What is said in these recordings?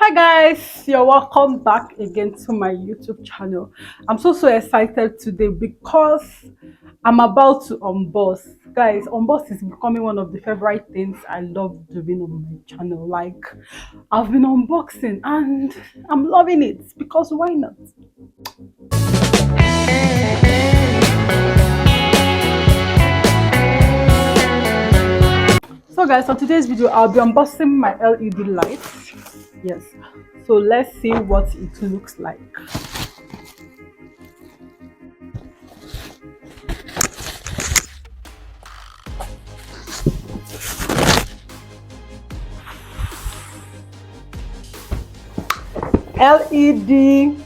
Hi guys, you're welcome back again to my YouTube channel. I'm so excited today because I'm about to unbox. Guys, unbox is becoming one of the favorite things I love doing on my channel. Like, I've been unboxing and I'm loving it because why not? So guys, on today's video I'll be unboxing my LED lights. Yes, so let's see what it looks like. LED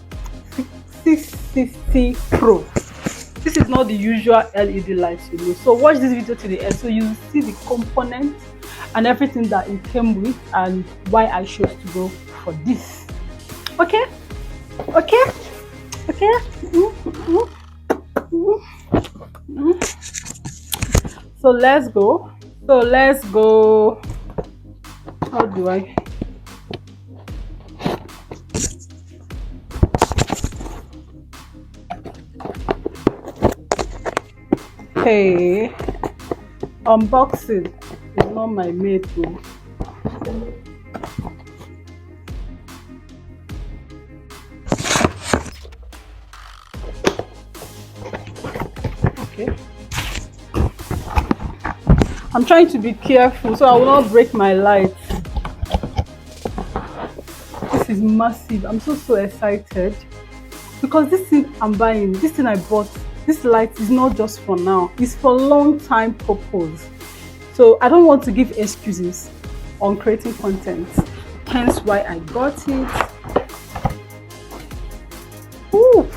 660 Pro. This is not the usual LED lights you know. So watch this video to the end so you see the components and everything that it came with and why I chose to go for this. Okay? Okay? Okay? So let's go. How do I? Hey, unboxing is not my mate though. Okay. I'm trying to be careful so I will not break my light. This is massive. I'm so excited because this thing I'm buying, this thing I bought, this light is not just for now, it's for long time purpose. So I don't want to give excuses on creating content, hence why I got it. Ooh.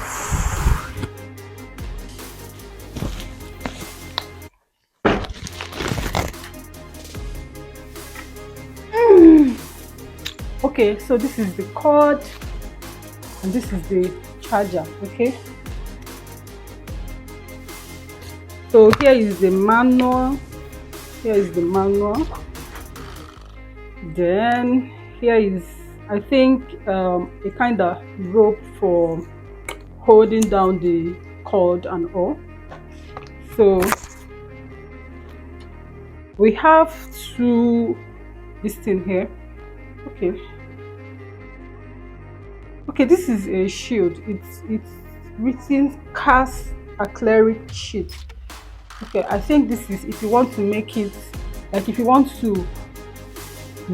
Okay, so this is the cord and this is the charger. Okay, so here is the manual, then here is, I think, a kind of rope for holding down the cord and all. So we have this thing here. Okay, this is a shield. It's written cast acrylic sheet. Okay, I think this is if you want to make it, like if you want to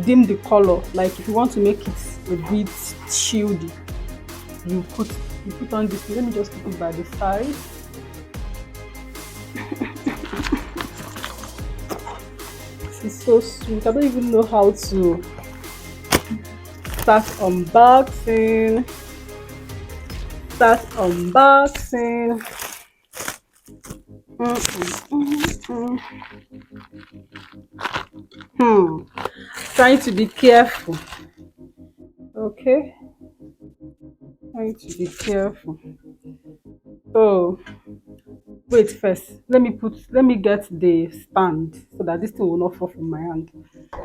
dim the color, like if you want to make it a bit shieldy, you put on this. Let me just put it by the side. This is so sweet. I don't even know how to start unboxing. Trying to be careful. Okay, trying to be careful. So wait, first let me get the stand so that this thing will not fall from my hand.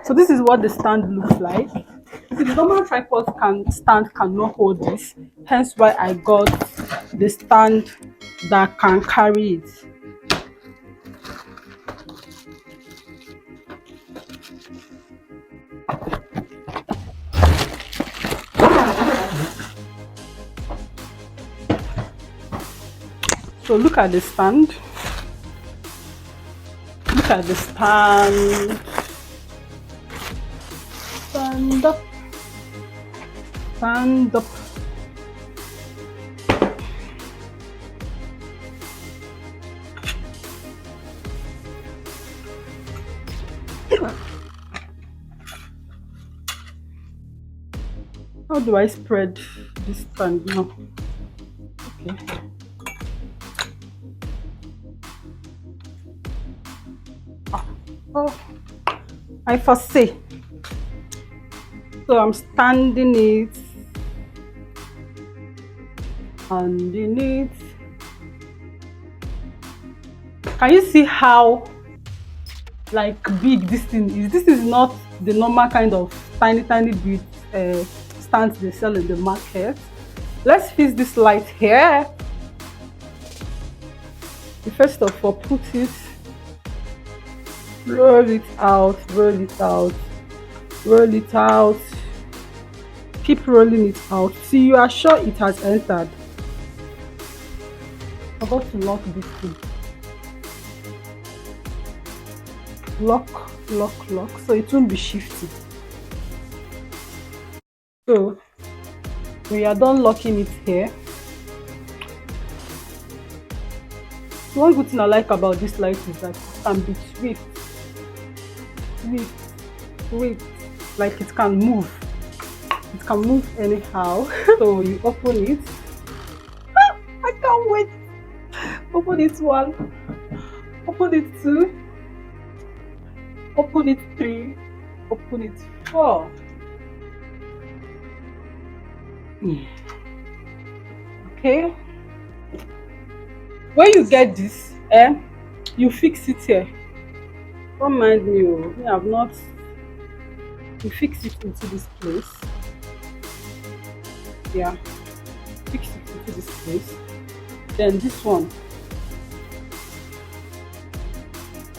So this is what the stand looks like. See, the normal tripod stand cannot hold this, hence why I got the stand that can carry it. So look at the stand. Look at the stand. Stand up. Stand up. How do I spread this stand now? Okay. Oh, I foresee. So I'm standing it underneath. Can you see how like big this thing is? This is not the normal kind of tiny bit instant they sell in the market. Let's fix this light here. You first of all put it, roll it out, roll it out, roll it out, keep rolling it out till you are sure it has entered. I forgot to lock this thing. Lock, lock, lock, so it won't be shifty. So we are done locking it here. One good thing I like about this light is that it can be swift, like it can move. It can move anyhow. So you open it. I can't wait. Open it 1, open it 2, open it 3, open it 4. Okay. When you get this, you fix it here. Don't mind me, we have not. You fix it into this place. Yeah, fix it into this place. Then this one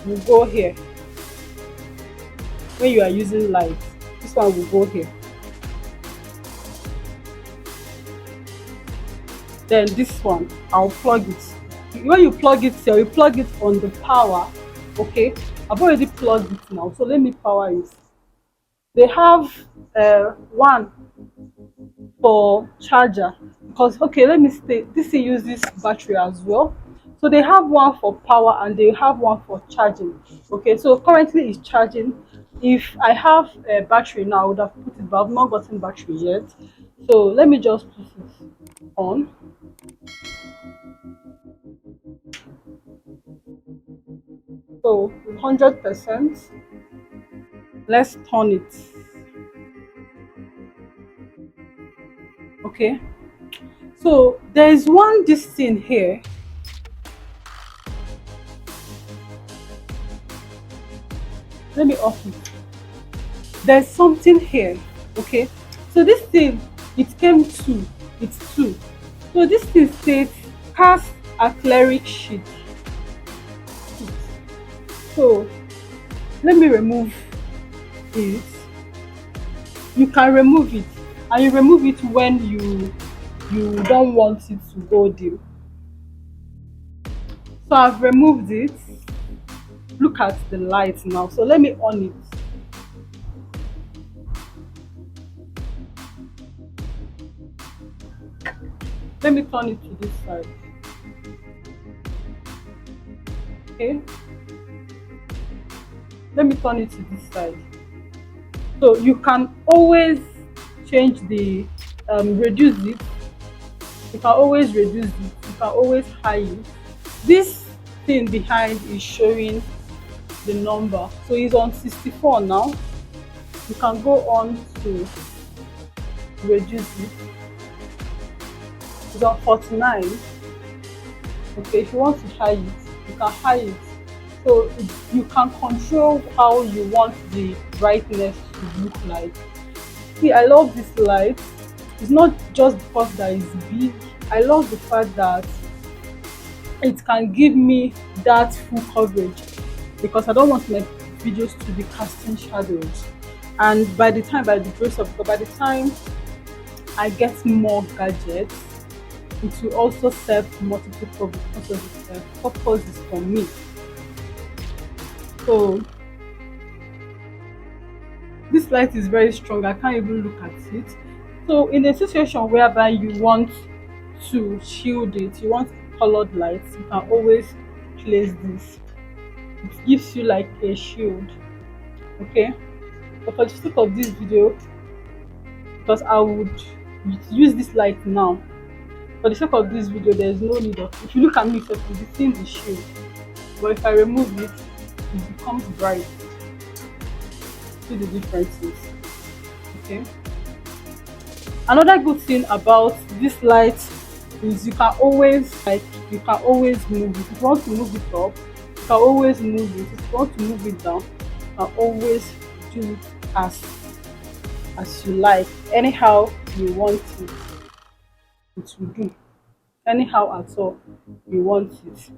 will go here. When you are using light, this one will go here. Then this one, I'll plug it. When you plug it here, you plug it on the power. Okay, I've already plugged it now, so let me power it. They have one for charger, because okay, let me stay. This thing uses battery as well, so they have one for power and they have one for charging. Okay, so currently it's charging. If I have a battery now, I would have put it, but I've not gotten battery yet. So let me just put it on. So 100%. Let's turn it. Okay. So there is this thing here. Let me off it. There's something here. Okay. So this thing, it came 2. It's 2. So this thing says cast acrylic sheet. So let me remove it. You can remove it, and you remove it when you don't want it to go there. So I've removed it. Look at the light now. So let me on it. Let me turn it to this side. Okay. Let me turn it to this side. So you can always change the reduce it. You can always reduce it. You can always high it. This thing behind is showing the number. So it's on 64 now. You can go on to reduce it. It's on 49. Okay, if you want to high it, you can high it. So you can control how you want the brightness to look like. See, I love this light. It's not just because that it's big. I love the fact that it can give me that full coverage, because I don't want my videos to be casting shadows. And by the grace of God, by the time I get more gadgets, it will also serve multiple purposes for me. So this light is very strong. I can't even look at it. So in a situation whereby you want to shield it, you want colored lights, you can always place this. It gives you like a shield. Okay, but for the sake of this video, because I would use this light now, for the sake of this video, there is no need of, if you look at me, you'll be seeing the shield. But if I remove it, it becomes bright. See the differences. Okay. Another good thing about this light is you can always move it. If you want to move it up, you can always move it. If you want to move it down, you can always do it as you like. Anyhow, you want it, it will do. Anyhow at all you want it,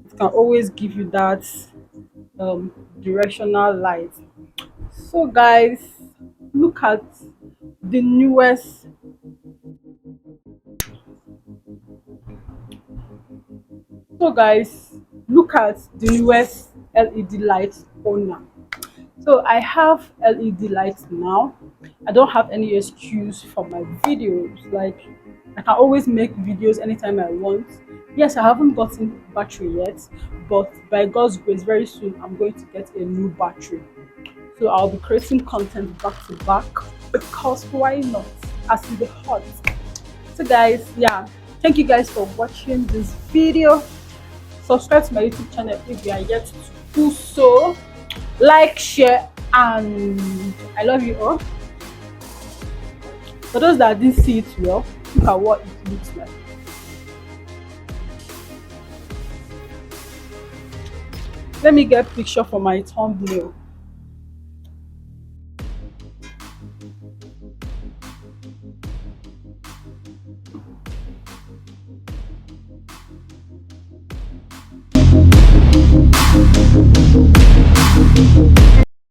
it can always give you that directional light. So guys, look at the newest so guys look at the newest LED light owner. So I have LED lights now. I don't have any excuse for my videos. Like, I can always make videos anytime I want. Yes, I haven't gotten battery yet, but by God's grace, very soon I'm going to get a new battery. So I'll be creating content back to back, because why not? As in the hot. So guys, yeah, thank you guys for watching this video. Subscribe to my YouTube channel if you are yet to do so. Like, share, and I love you all. For those that didn't see it well, look at what it looks like. Let me get a picture for my thumbnail.